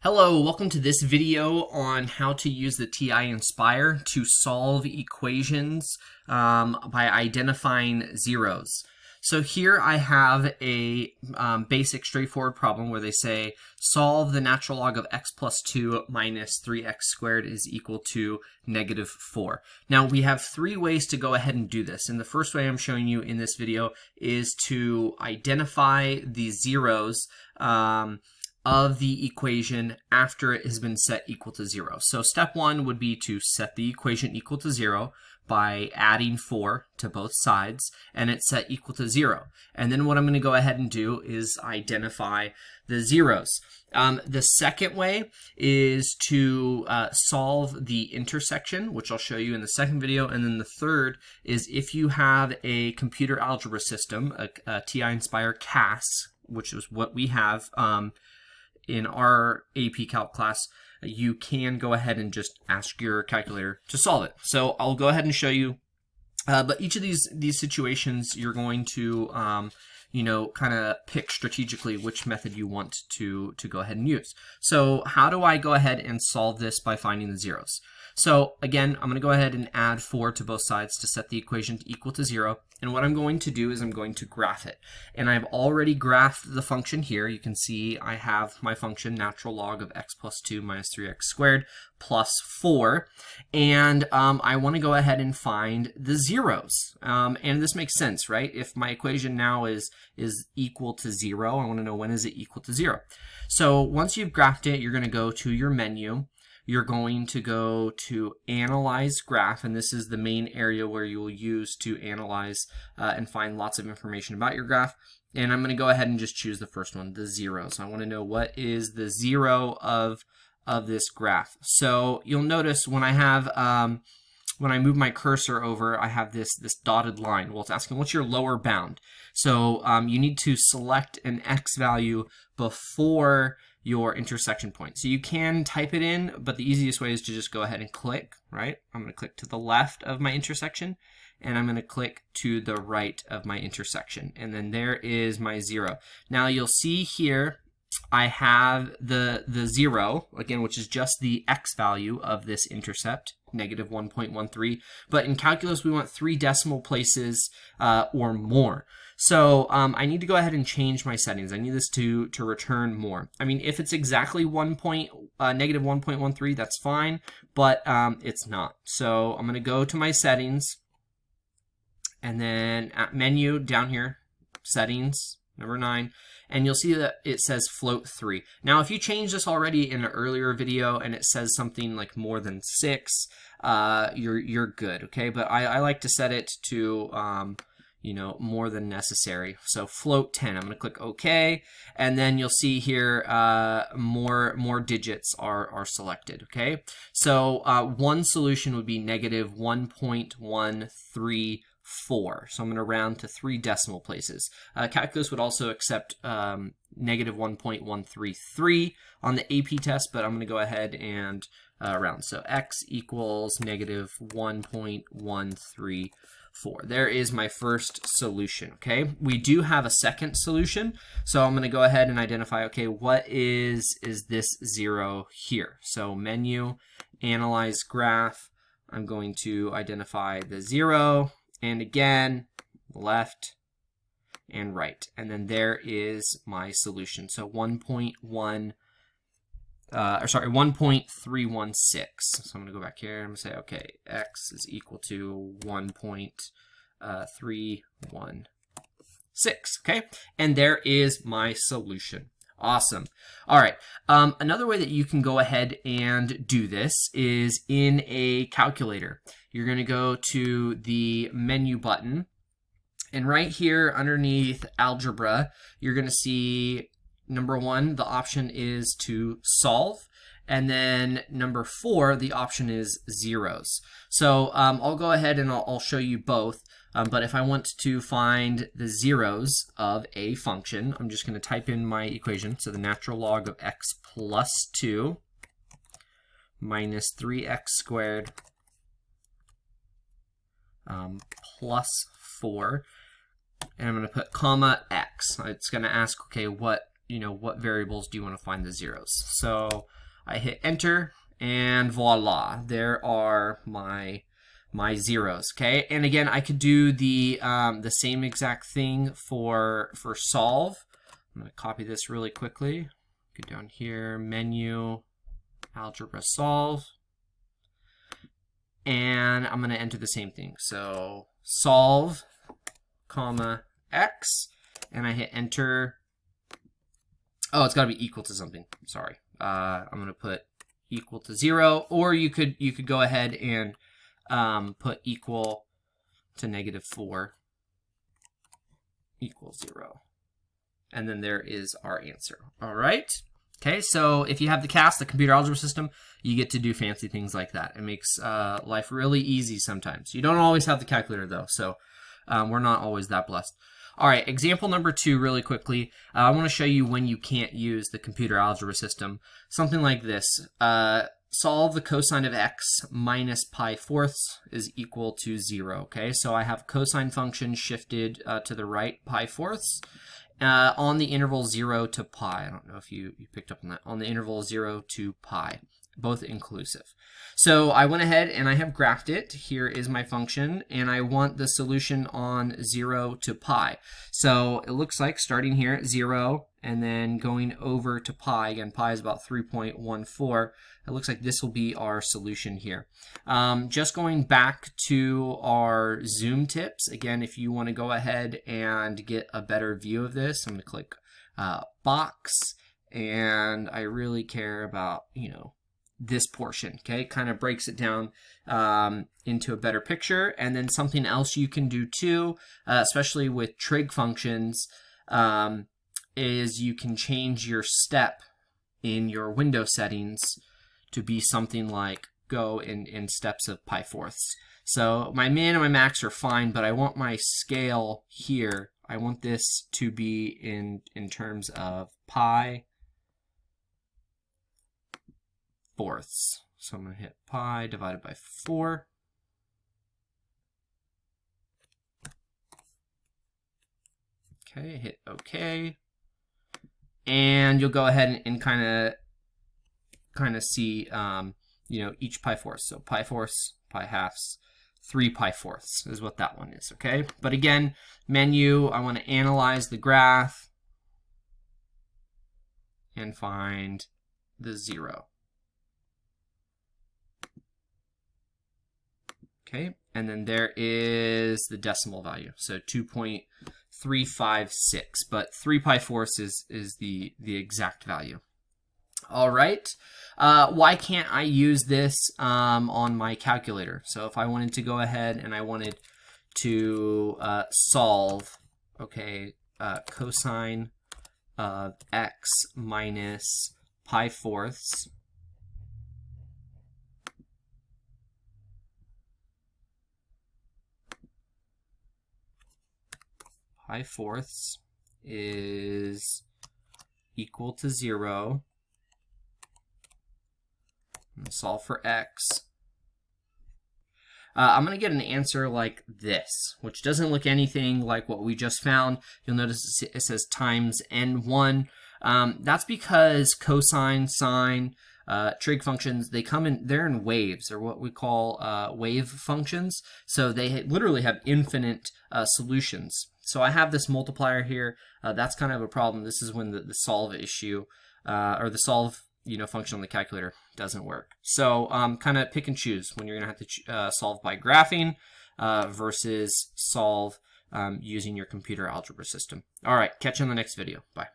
Hello, welcome to this video on how to use the TI-nspire to solve equations by identifying zeros. So here I have a basic straightforward problem where they say solve the natural log of x plus 2 minus 3x squared is equal to negative 4. Now we have three ways to go ahead and do this, and the first way I'm showing you in this video is to identify the zeros of the equation after it has been set equal to 0. So step one would be to set the equation equal to 0 by adding 4 to both sides, and it's set equal to 0. And then what I'm going to go ahead and do is identify the zeros. The second way is to solve the intersection, which I'll show you in the second video. And then the third is if you have a computer algebra system, a TI-nspire CAS, which is what we have in our AP Calc class, you can go ahead and just ask your calculator to solve it. So I'll go ahead and show you. But each of these situations, you're going to, kind of pick strategically which method you want to go ahead and use. So how do I go ahead and solve this by finding the zeros? So again, I'm going to go ahead and add 4 to both sides to set the equation to equal to 0. And what I'm going to do is I'm going to graph it. And I've already graphed the function here. You can see I have my function natural log of x plus 2 minus 3x squared plus 4. And I want to go ahead and find the zeros. And this makes sense, right? If my equation now is equal to 0, I want to know when is it equal to 0. So once you've graphed it, you're going to go to your menu. You're going to go to Analyze Graph, and this is the main area where you will use to analyze and find lots of information about your graph. And I'm going to go ahead and just choose the first one, the 0. So I want to know what is the 0 of this graph. So you'll notice when I have when I move my cursor over, I have this dotted line. Well, it's asking what's your lower bound. So you need to select an x value before your intersection point. So you can type it in, but the easiest way is to just go ahead and click, right? I'm going to click to the left of my intersection, and I'm going to click to the right of my intersection. And then there is my 0. Now you'll see here I have the 0, again, which is just the x value of this intercept, negative 1.13. But in calculus, we want 3 decimal places or more. So I need to go ahead and change my settings. I need this to return more. I mean, if it's exactly negative 1.13, that's fine, but it's not. So I'm going to go to my settings, and then at menu down here, settings, number 9, and you'll see that it says float 3. Now, if you changed this already in an earlier video and it says something like more than 6, you're good, okay? But I like to set it to more than necessary. So float 10. I'm going to click OK, and then you'll see here more digits are selected. Okay, so one solution would be negative 1.134. So I'm going to round to 3 decimal places. Calculus would also accept negative 1.133 on the AP test, but I'm going to go ahead and round. So x equals negative 1.134. There is my first solution, okay? We do have a second solution, so I'm going to go ahead and identify, okay, what is this 0 here? So menu, Analyze Graph, I'm going to identify the 0, and again, left and right. And then there is my solution. So 1.316. So I'm going to go back here. I'm going to say, okay, x is equal to 1.316. Okay, and there is my solution. Awesome. All right. Another way that you can go ahead and do this is in a calculator. You're going to go to the menu button, and right here underneath algebra, you're going to see number 1, the option is to solve. And then number 4, the option is zeros. So I'll go ahead and I'll show you both. But if I want to find the zeros of a function, I'm just going to type in my equation. So the natural log of x plus 2 minus 3x squared plus 4. And I'm going to put comma x. It's going to ask, okay, what what variables do you want to find the zeros. So I hit enter, and voila, there are my zeros. Okay, and again, I could do the same exact thing for solve. I'm going to copy this really quickly. Go down here, menu, algebra solve, and I'm going to enter the same thing. So solve, comma, x, and I hit enter. Oh, it's got to be equal to something. Sorry. I'm going to put equal to 0, or you could go ahead and put equal to -4 equals 0. And then there is our answer. All right. Okay, so if you have the CAS, the computer algebra system, you get to do fancy things like that. It makes life really easy sometimes. You don't always have the calculator, though, so we're not always that blessed. All right, example number 2, really quickly. I want to show you when you can't use the computer algebra system. Something like this. Solve the cosine of x minus pi fourths is equal to 0. Okay, so I have cosine function shifted to the right, pi fourths, on the interval 0 to pi. I don't know if you picked up on that. On the interval 0 to pi, both inclusive. So I went ahead and I have graphed it. Here is my function, and I want the solution on 0 to pi. So it looks like starting here at 0 and then going over to pi. Again, pi is about 3.14. It looks like this will be our solution here. Just going back to our zoom tips. Again, if you want to go ahead and get a better view of this, I'm going to click box, and I really care about, this portion. Okay, kind of breaks it down into a better picture. And then something else you can do too, especially with trig functions, is you can change your step in your window settings to be something like go in steps of pi fourths. So my min and my max are fine, but I want my scale here. I want this to be in terms of pi fourths. So I'm going to hit pi divided by 4. Okay, hit OK. And you'll go ahead and kind of see, each pi fourths. So pi fourths, pi halves, 3 pi fourths is what that one is, okay? But again, menu, I want to analyze the graph and find the 0. Okay, and then there is the decimal value, so 2.356, but 3 pi fourths is the exact value. All right, why can't I use this on my calculator? So if I wanted to go ahead and I wanted to solve, okay, cosine of x minus pi fourths, pi fourths is equal to 0. I'm going to solve for x. I'm going to get an answer like this, which doesn't look anything like what we just found. You'll notice it says times n1. That's because cosine, sine, trig functions, they're in waves, or what we call wave functions. So they literally have infinite solutions. So I have this multiplier here. That's kind of a problem. This is when the solve issue, or the solve function on the calculator doesn't work. So kind of pick and choose when you're going to have to solve by graphing versus solve using your computer algebra system. All right, catch you in the next video. Bye.